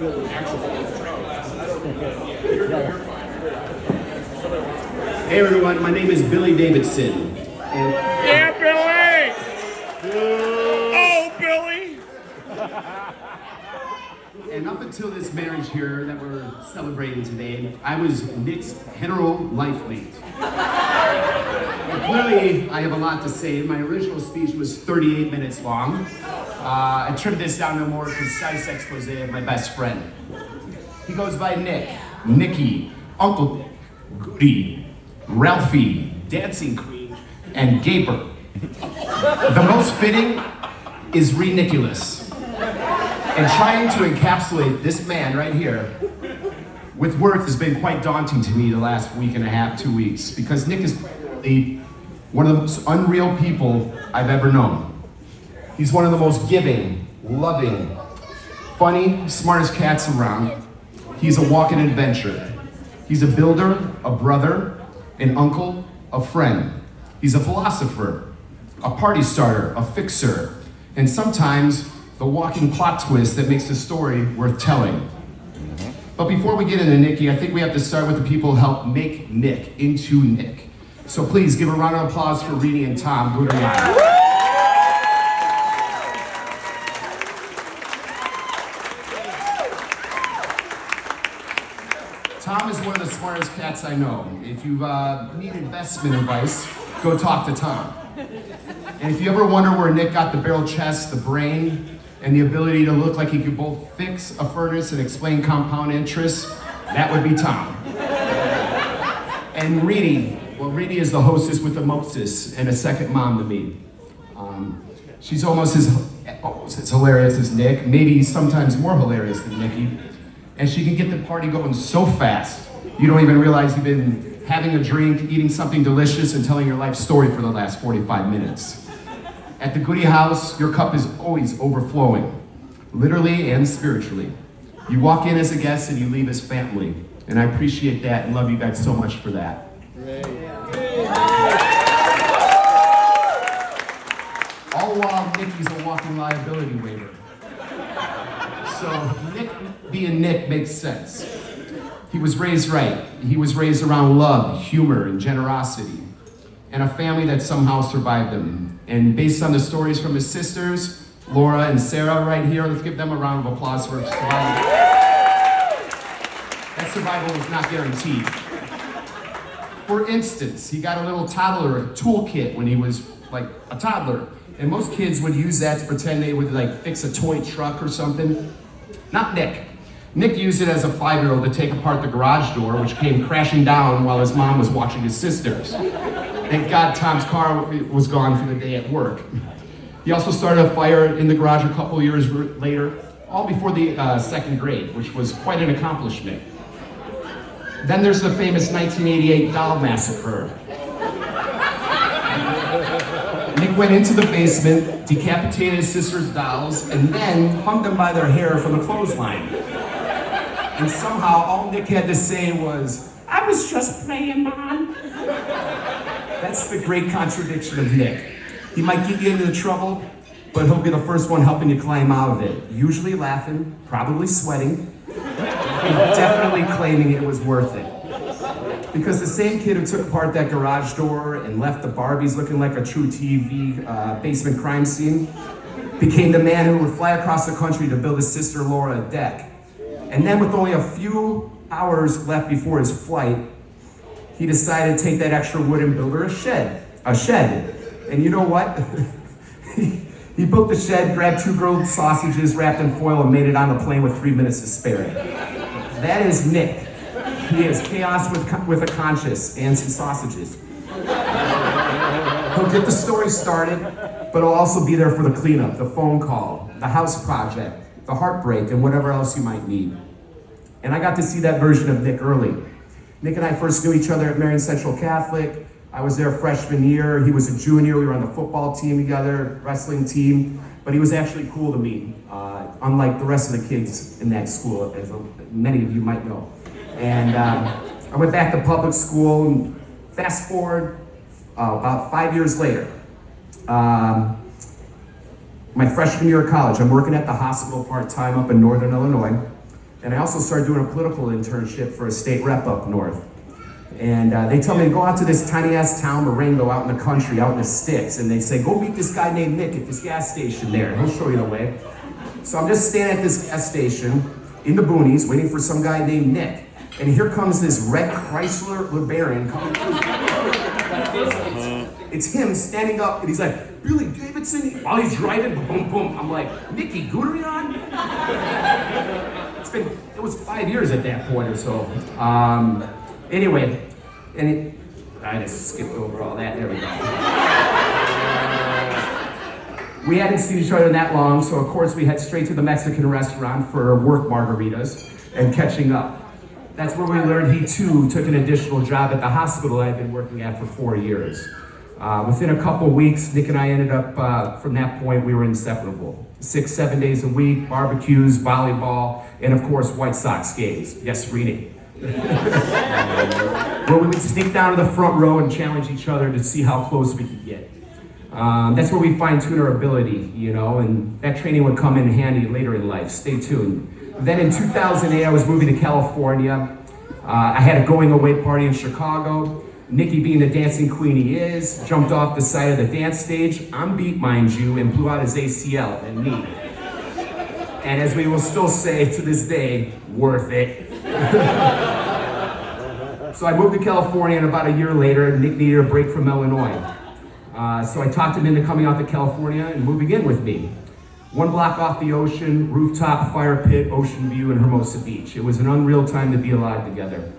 Hey everyone, my name is Billy Davidson. Yeah, Billy! Oh, Billy! And up until this marriage here that we're celebrating today, I was Nick's hetero life mate. And clearly, I have a lot to say. My original speech was 38 minutes long. I trimmed this down to a more concise expose of my best friend. He goes by Nick, Nicky, Uncle Nick, Goody, Ralphie, Dancing Queen, and Gaper. The most fitting is RiNickulous. And trying to encapsulate this man right here with words has been quite daunting to me the last week and a half, 2 weeks, because Nick is probably one of the most unreal people I've ever known. He's one of the most giving, loving, funny, smartest cats around. He's a walking adventure. He's a builder, a brother, an uncle, a friend. He's a philosopher, a party starter, a fixer, and sometimes the walking plot twist that makes the story worth telling. But before we get into Nicky, I think we have to start with the people who helped make Nick into Nick. So please give a round of applause for Rini and Tom. Good night. Tom is one of the smartest cats I know. If you need investment advice, go talk to Tom. And if you ever wonder where Nick got the barrel chest, the brain, and the ability to look like he could both fix a furnace and explain compound interest, that would be Tom. And Rini, well, Rini is the hostess with the mostest and a second mom to me. She's almost as hilarious as Nick, maybe sometimes more hilarious than Nicky. And she can get the party going so fast, you don't even realize you've been having a drink, eating something delicious, and telling your life story for the last 45 minutes. At the Goody House, your cup is always overflowing, literally and spiritually. You walk in as a guest and you leave as family. And I appreciate that and love you guys so much for that. All while Nicky's a walking liability waiver. So Nick being Nick makes sense. He was raised right. He was raised around love, humor, and generosity, and a family that somehow survived him. And based on the stories from his sisters, Laura and Sarah right here, let's give them a round of applause for survival. That survival was not guaranteed. For instance, he got a little toddler toolkit when he was like a toddler. And most kids would use that to pretend they would like fix a toy truck or something. Not Nick. Nick used it as a 5-year-old to take apart the garage door, which came crashing down while his mom was watching his sisters. Thank God Tom's car was gone for the day at work. He also started a fire in the garage a couple years later, all before the second grade, which was quite an accomplishment. Then there's the famous 1988 doll massacre. Nick went into the basement, decapitated his sister's dolls, and then hung them by their hair from the clothesline. And somehow all Nick had to say was, "I was just playing, Mom." That's the great contradiction of Nick. He might get you into trouble, but he'll be the first one helping you climb out of it. Usually laughing, probably sweating, and definitely claiming it was worth it. Because the same kid who took apart that garage door and left the Barbies looking like a true TV basement crime scene became the man who would fly across the country to build his sister Laura a deck. And then with only a few hours left before his flight, he decided to take that extra wood and build her a shed. And you know what? He built the shed, grabbed 2 grilled sausages wrapped in foil, and made it on the plane with 3 minutes to spare. That is Nick. He is chaos with a conscience and some sausages. He'll get the story started, but he'll also be there for the cleanup, the phone call, the house project, the heartbreak, and whatever else you might need. And I got to see that version of Nick early. Nick and I first knew each other at Marion Central Catholic. I was there freshman year. He was a junior. We were on the football team together, wrestling team. But he was actually cool to me, unlike the rest of the kids in that school, as many of you might know. And I went back to public school, and fast forward about 5 years later. My freshman year of college, I'm working at the hospital part-time up in Northern Illinois. And I also started doing a political internship for a state rep up north. And they tell me to go out to this tiny ass town, Marengo, out in the country, out in the sticks. And they say, go meet this guy named Nick at this gas station there. He'll show you the way. So I'm just standing at this gas station in the boonies, waiting for some guy named Nick. And here comes this red Chrysler LeBaron coming through. It's him standing up, and he's like, Billy Davidson, while he's driving, boom, boom. I'm like, Nicky Guderian? It was 5 years at that point or so. Anyway, I just skipped over all that, there we go. We hadn't seen each other that long, so of course we head straight to the Mexican restaurant for work margaritas and catching up. That's where we learned he too took an additional job at the hospital I'd been working at for 4 years. Within a couple weeks, Nick and I ended up, from that point, we were inseparable. 6-7 days a week, barbecues, volleyball, and of course, White Sox games. Yes, reading. Where we would sneak down to the front row and challenge each other to see how close we could get. That's where we fine-tune our ability, you know, and that training would come in handy later in life. Stay tuned. Then in 2008, I was moving to California. I had a going-away party in Chicago. Nicky, being the dancing queen he is, jumped off the side of the dance stage, on beat, mind you, and blew out his ACL and knee. And as we will still say to this day, worth it. So I moved to California, and about a year later, Nick needed a break from Illinois. So I talked him into coming out to California and moving in with me. 1 block off the ocean, rooftop, fire pit, ocean view, and Hermosa Beach. It was an unreal time to be alive together.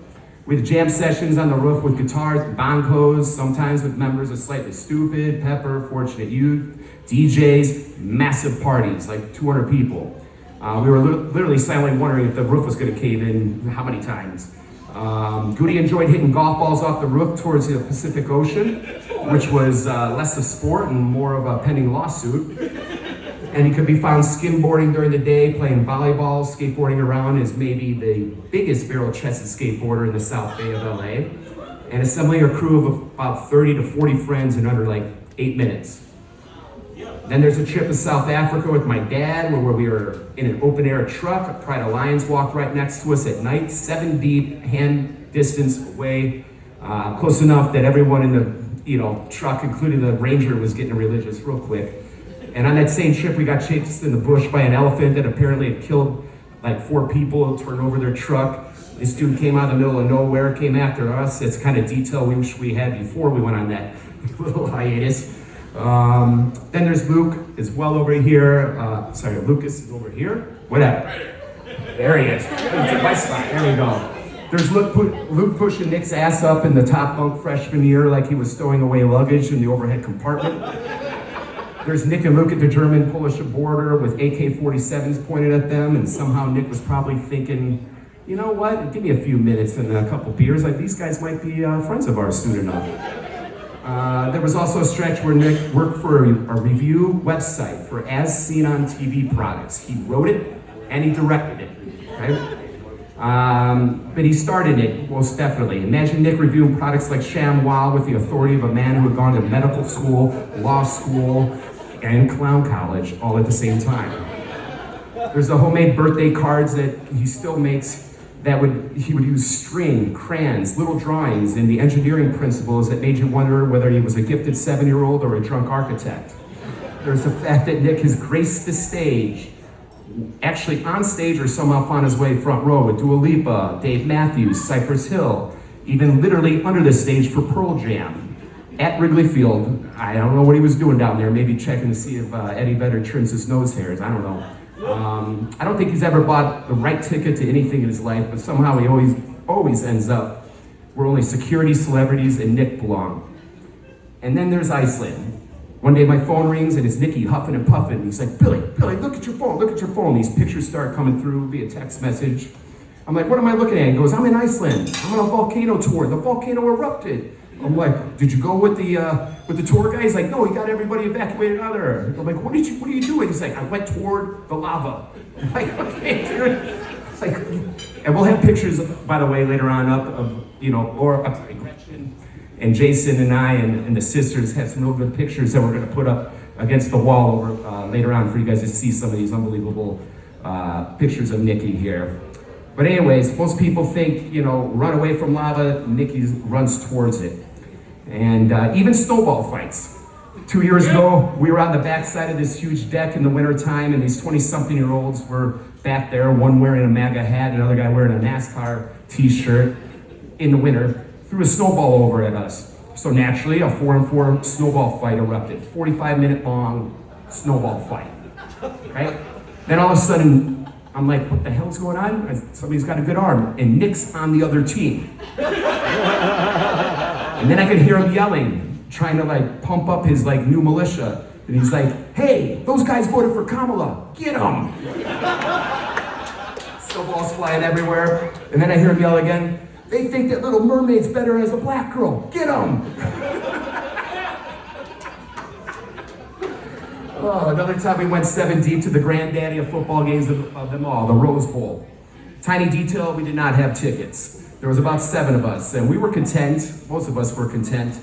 We had jam sessions on the roof with guitars, bongos, sometimes with members of Slightly Stupid, Pepper, Fortunate Youth, DJs, massive parties, like 200 people. We were literally silently wondering if the roof was gonna cave in, how many times. Goody enjoyed hitting golf balls off the roof towards the Pacific Ocean, which was less of sport and more of a pending lawsuit. And he could be found skimboarding during the day, playing volleyball, skateboarding around as maybe the biggest barrel-chested skateboarder in the South Bay of LA, and assembling a crew of about 30 to 40 friends in under like 8 minutes. Then there's a trip to South Africa with my dad, where we were in an open-air truck. A pride of lions walked right next to us at night, 7 deep, hand distance away, close enough that everyone in the truck, including the ranger, was getting religious real quick. And on that same trip, we got chased in the bush by an elephant that apparently had killed like 4 people, turned over their truck. This dude came out of the middle of nowhere, came after us. It's kind of detail we wish we had before we went on that little hiatus. Then there's Luke as well over here. Lucas is over here. Whatever. There he is. That's my spot. There we go. There's Luke pushing Nick's ass up in the top bunk freshman year like he was stowing away luggage in the overhead compartment. There's Nick and Luke at the German-Polish border with AK-47s pointed at them, and somehow Nick was probably thinking, you know what, give me a few minutes and a couple beers, like these guys might be friends of ours soon enough. There was also a stretch where Nick worked for a review website for As Seen on TV products. He wrote it and he directed it, okay? But he started it, most definitely. Imagine Nick reviewing products like ShamWow with the authority of a man who had gone to medical school, law school, and clown college all at the same time. There's the homemade birthday cards that he still makes he would use string, crayons, little drawings, and the engineering principles that made you wonder whether he was a gifted 7-year-old or a drunk architect. There's the fact that Nick has graced the stage, actually on stage or somehow found his way front row with Dua Lipa, Dave Matthews, Cypress Hill, even literally under the stage for Pearl Jam. At Wrigley Field, I don't know what he was doing down there, maybe checking to see if Eddie Vedder trims his nose hairs, I don't know. I don't think he's ever bought the right ticket to anything in his life, but somehow he always ends up where only security, celebrities, and Nick belong. And then there's Iceland. One day my phone rings and it's Nicky huffing and puffing. He's like, Billy, look at your phone. These pictures start coming through via text message. I'm like, what am I looking at? He goes, I'm in Iceland. I'm on a volcano tour. The volcano erupted. I'm like, did you go with the tour guy? He's like, no, he got everybody evacuated out of there. I'm like, what are you doing? He's like, I went toward the lava. I'm like, okay, dude. It's like, and we'll have pictures, by the way, later on up of, Gretchen and Jason and I and the sisters have some real good pictures that we're gonna put up against the wall over later on for you guys to see some of these unbelievable pictures of Nicky here. But anyways, most people think, run away from lava, Nicky runs towards it. And even snowball fights. 2 years ago, we were on the backside of this huge deck in the wintertime, and these 20-something-year-olds were back there, one wearing a MAGA hat, another guy wearing a NASCAR t-shirt in the winter, threw a snowball over at us. So naturally, a 4-on-4 snowball fight erupted. 45-minute long snowball fight, right? Then all of a sudden, I'm like, what the hell's going on? Somebody's got a good arm, and Nick's on the other team. And then I could hear him yelling, trying to pump up his new militia. And he's like, hey, those guys voted for Kamala, get them! Snowballs flying everywhere. And then I hear him yell again, they think that Little Mermaid's better as a black girl, get them! Oh, another time we went 7 deep to the granddaddy of football games of them all, the Rose Bowl. Tiny detail, we did not have tickets. There was about 7 of us, and we were content, most of us were content,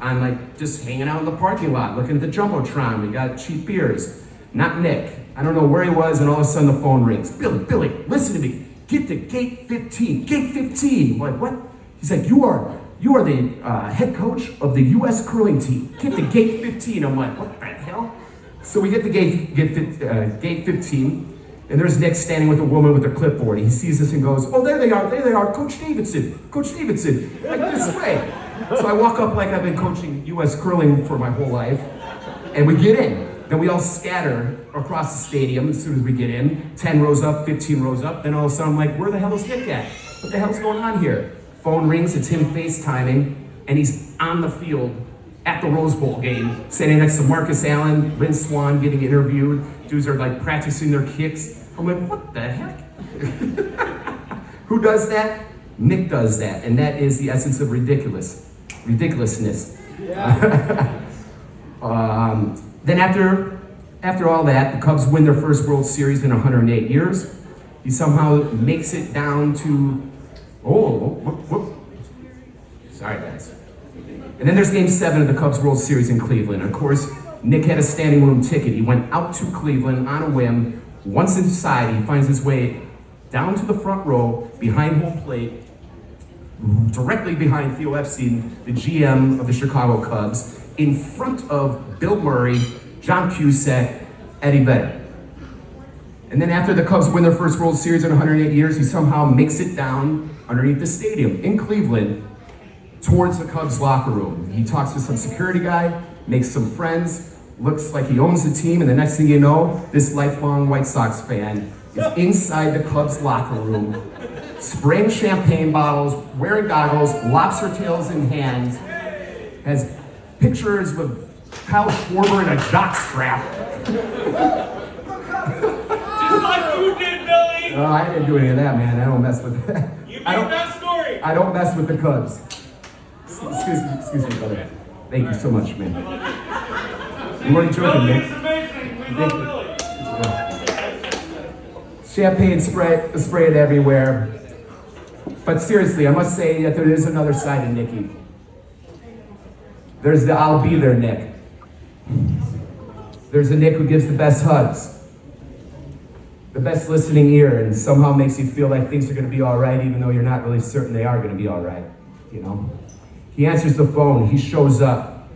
on just hanging out in the parking lot, looking at the Jumbotron. We got cheap beers. Not Nick. I don't know where he was, and all of a sudden the phone rings. Billy, listen to me. Get to gate 15. Gate 15. I'm like, what? He's like, you are the head coach of the U.S. curling team. Get to gate 15. I'm like, what the hell? So we get to gate 15, and there's Nick standing with a woman with a clipboard. He sees us and goes, oh, there they are, Coach Davidson, like this way. So I walk up like I've been coaching U.S. curling for my whole life, and we get in. Then we all scatter across the stadium as soon as we get in. 10 rows up, 15 rows up, then all of a sudden I'm like, where the hell is Nick at? What the hell's going on here? Phone rings, it's him FaceTiming, and he's on the field at the Rose Bowl game, sitting next to Marcus Allen, Lynn Swan getting interviewed. Dudes are practicing their kicks. I'm like, what the heck? Who does that? Nick does that, and that is the essence of ridiculousness. Yeah. Then after all that, the Cubs win their first World Series in 108 years. He somehow makes it down to, sorry guys. And then there's Game 7 of the Cubs World Series in Cleveland. Of course, Nick had a standing room ticket. He went out to Cleveland on a whim. Once inside, he finds his way down to the front row, behind home plate, directly behind Theo Epstein, the GM of the Chicago Cubs, in front of Bill Murray, John Cusack, Eddie Vedder. And then after the Cubs win their first World Series in 108 years, he somehow makes it down underneath the stadium in Cleveland, towards the Cubs locker room. He talks to some security guy, makes some friends, looks like he owns the team, and the next thing you know, this lifelong White Sox fan is inside the Cubs locker room, spraying champagne bottles, wearing goggles, lobster tails in hand, has pictures with Kyle Schwarber in a jock strap. Just like you did, Billy! No, I didn't do any of that, man. I don't mess with that. You made that story! I don't mess with the Cubs. Excuse me, brother. Thank you so much, man. You weren't joking, man. Billy, it's amazing. We love Billy. Champagne sprayed everywhere. But seriously, I must say that there is another side of Nicky. There's the I'll be there Nick. There's the Nick who gives the best hugs, the best listening ear, and somehow makes you feel like things are going to be all right, even though you're not really certain they are going to be all right, He answers the phone, he shows up,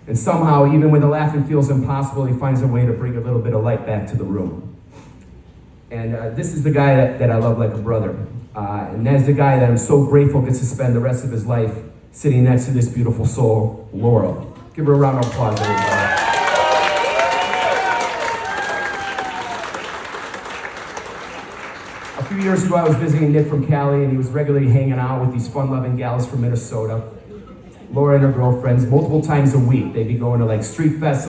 and somehow, even when the laughing feels impossible, he finds a way to bring a little bit of light back to the room. And this is the guy that I love like a brother. And that's the guy that I'm so grateful gets to spend the rest of his life sitting next to this beautiful soul, Laurel. Give her a round of applause, everybody. A few years ago, I was visiting Nick from Cali, and he was regularly hanging out with these fun-loving gals from Minnesota. Laura and her girlfriends, multiple times a week. They'd be going to street festivals.